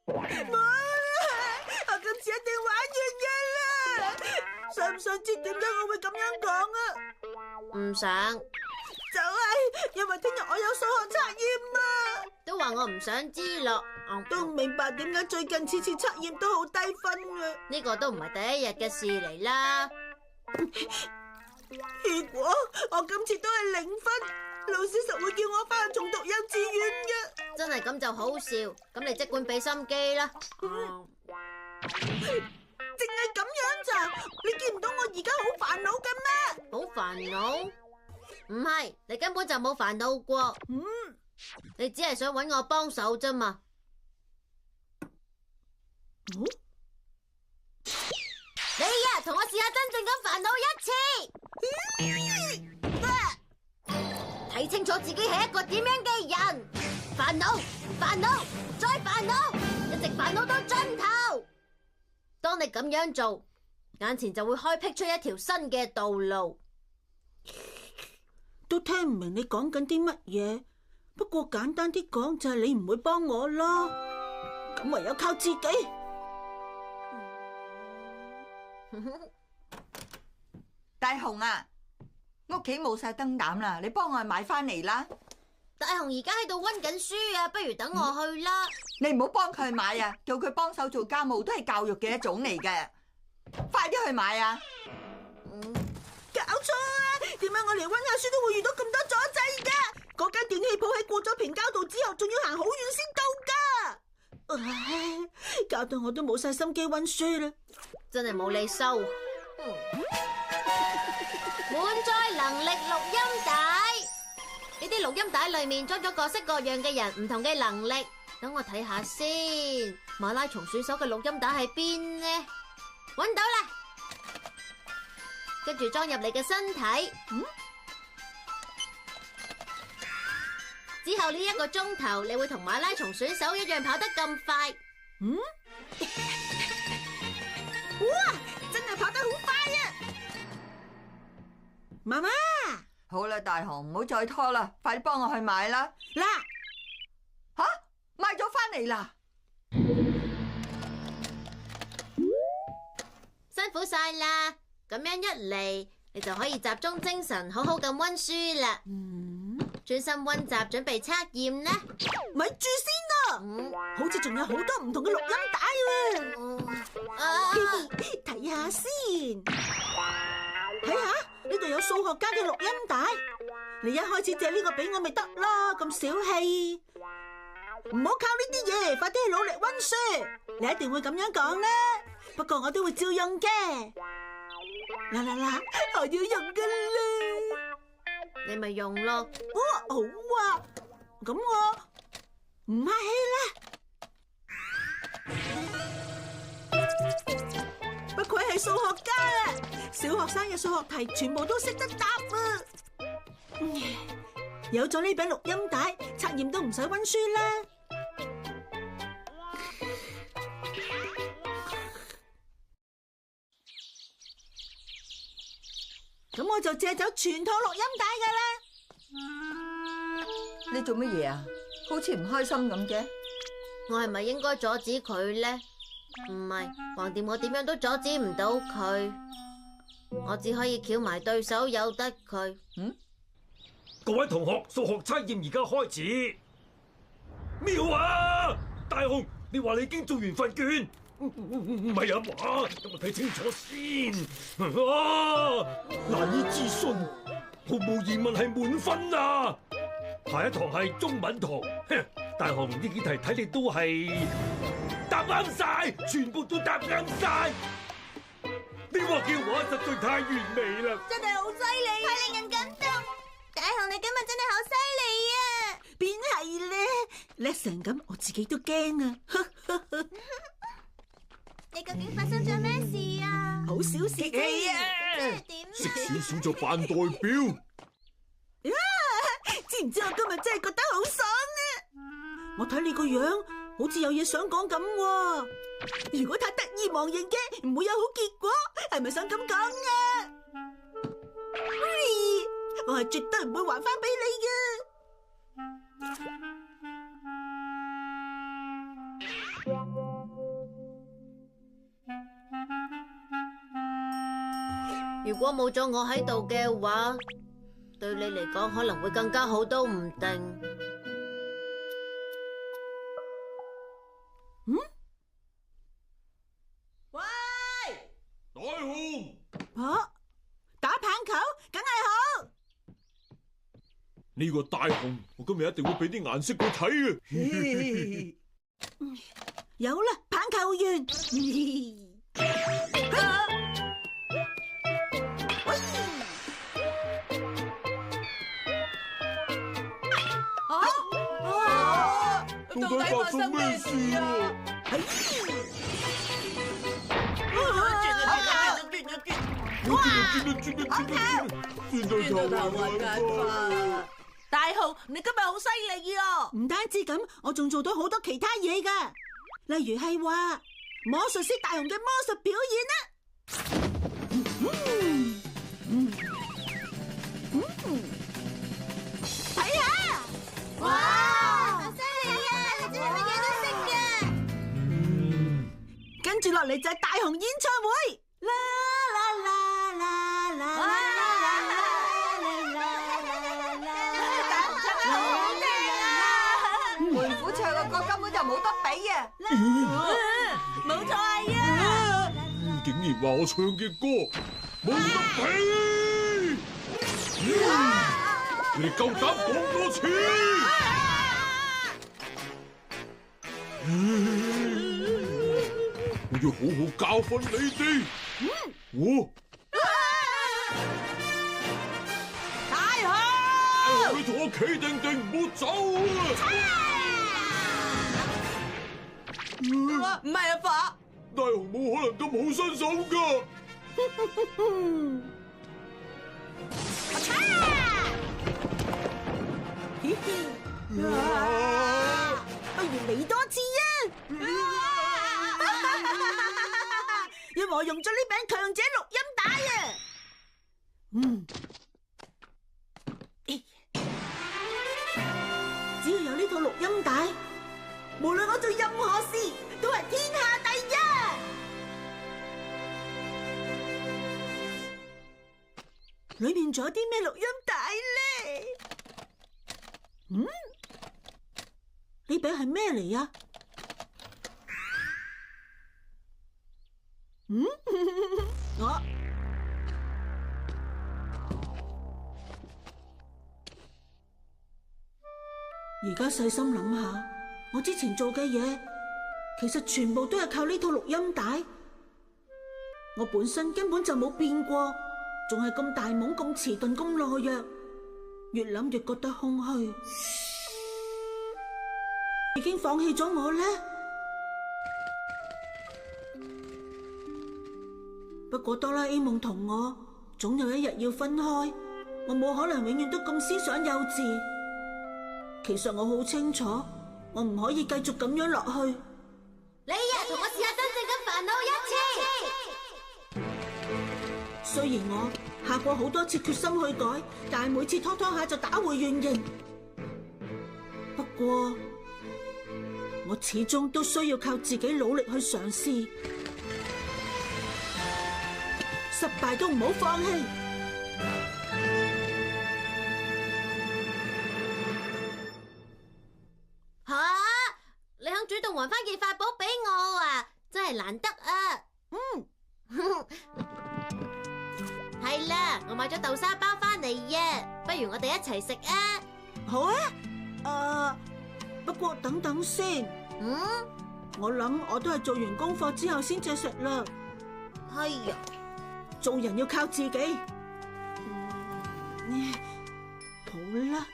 冇啦，我今次一定玩完嘅啦。想唔想知點解我會咁樣講啊？唔想，就係因為聽日我有數學測驗啊。都話我唔想知咯。都唔明白點解最近次次測驗都好低分嘅。呢個都唔係第一日嘅事嚟啦。如果我今次都係0分，老師實會叫我翻去重讀幼稚園嘅。真係咁就好笑，咁你即管俾心機啦。淨係咁樣咋？你見唔到我而家好煩惱嘅咩？好煩惱？唔係，你根本就冇煩惱過。你只係想搵我幫手啫嘛。你呀，同我試下真正咁煩惱一次。睇清楚自己係一個點樣嘅人。煩惱，煩惱，再煩惱，一直煩惱到盡頭。當你咁樣做，眼前就會開闢出一條新嘅道路。都聽唔明你講緊啲乜嘢，不過簡單啲講就係你唔會幫我咯，咁唯有靠自己。大雄啊，屋企冇晒燈膽啦，你幫我買翻嚟啦。大雄而家喺度溫緊書啊，不如等我去啦。你唔好幫佢買啊，叫佢幫手做家務都係教育嘅一種嚟嘅，快啲去買啊！搞錯啊！點解我嚟溫下書都會遇到咁多阻滯嘅？嗰間電器鋪喺過咗平交道之後，仲要行好遠先到噶。唉，搞到我都冇晒心機溫書啦。真係冇你收。滿載能力錄音帶，呢啲錄音帶裏面裝咗各式各樣嘅人唔同嘅能力。等我睇下先，馬拉松選手嘅錄音帶喺邊呢？搵到啦！跟住裝入你嘅身體。之後呢1個鐘頭，你會同馬拉松選手一樣跑得咁快。哇！真係跑得好快啊！媽媽，好啦，大雄，唔好再拖啦，快啲幫我去買啦。嗱，吓，買咗翻嚟啦！辛苦晒啦！咁樣一嚟，你就可以集中精神，好好咁溫書啦。專心溫習，準備測驗啦。咪住先啊！好似仲有好多唔同嘅錄音帶喎。睇下先，睇下呢度有數學家嘅錄音帶。你一開始借呢個俾我咪得咯，咁小氣。唔好靠呢啲嘢，快啲去努力溫書。你一定會咁樣講啦，不過我都會照用嘅。嗱，我要用噶啦。你咪用咯。好啊，咁我唔客氣啦。不愧係數學家啊！小學生嘅數學題全部都識得答啊！有咗呢餅錄音帶，測驗都唔使溫書啦。咁我就借走全套錄音帶噶啦。你做乜嘢啊？好似唔開心咁嘅。我係咪應該阻止佢呢？唔係，橫掂我點樣都阻止唔到佢，我只可以翹埋對手由得佢。各位同學，數學測驗而家開始。妙啊！大雄，你話你已經做完份卷？唔係啊嘛，等我睇清楚先。難以置信，毫無疑問係滿分啊！下一堂係中文堂，大雄呢幾題睇你都係答啱晒，全部都答啱晒。呢個嘅話實在太完美啦！真係好犀利，太令人感動。大雄，你今日真係好犀利啊！邊係咧？叻成咁，我自己都驚啊！你究竟發生咗咩事啊？好小事啫，即係點？食少少就扮代表。知唔知我今日真係覺得好爽啊！我睇你個樣，好似有嘢想講咁喎。如果太得意忘形嘅，唔會有好結果，係咪想咁講啊？我係絕對唔會還翻俾你嘅。如果冇咗我喺度嘅話，對你嚟講可能會更加好都唔定。喂，大雄，啊，打棒球梗係好。呢個大雄，我今日一定會俾啲顏色佢睇嘅。有啦，棒球員。到底發生咩事啊？大雄，你今日好犀利啊！唔單止咁，我仲做到好多其他嘢噶，例如係話魔術師大雄嘅魔術表演啦。睇下，哇！好犀利啊！你真係乜嘢都識嘅。跟住落嚟就係大雄演唱會。啦啦啦啦啦啦妹夫唱嘅歌根本就冇得比啊！冇錯啊！竟然話我唱嘅歌冇得比，你哋夠膽講多次？我要好好教訓你哋。我大雄，你同我企定定，唔好走啊！唔係啊，爸，大雄冇可能咁好身手㗎。不如嚟多次啊！因為我用咗呢柄強者錄音帶啊！只要有呢套錄音帶，無論我做任何事，都係天下第一。裏面仲有啲咩錄音帶咧？呢柄係咩嚟啊？我而家細心諗下，我之前做嘅嘢，其實全部都係靠呢套錄音帶。我本身根本就冇變過，仲係咁大懵、咁遲鈍、咁懦弱，越諗越覺得空虛。已經放棄咗我咧。不過哆啦 A 夢同我總有一日要分開，我冇可能永遠都咁思想幼稚。其實我好清楚，我唔可以繼續咁樣落去。你同我試下真正嘅煩惱一次。雖然我下過好多次決心去改，但係每次拖拖下就打回原形。不過我始終都需要靠自己努力去嘗試，失敗都唔好放棄。吓，你肯主動還翻件法寶俾我啊，真係難得啊！係啦，我買咗豆沙包翻嚟啊，不如我哋一齊食啊！好啊，不過等等先。我諗我都係做完功課之後先至食啦。係啊，做人要靠自己。好啦。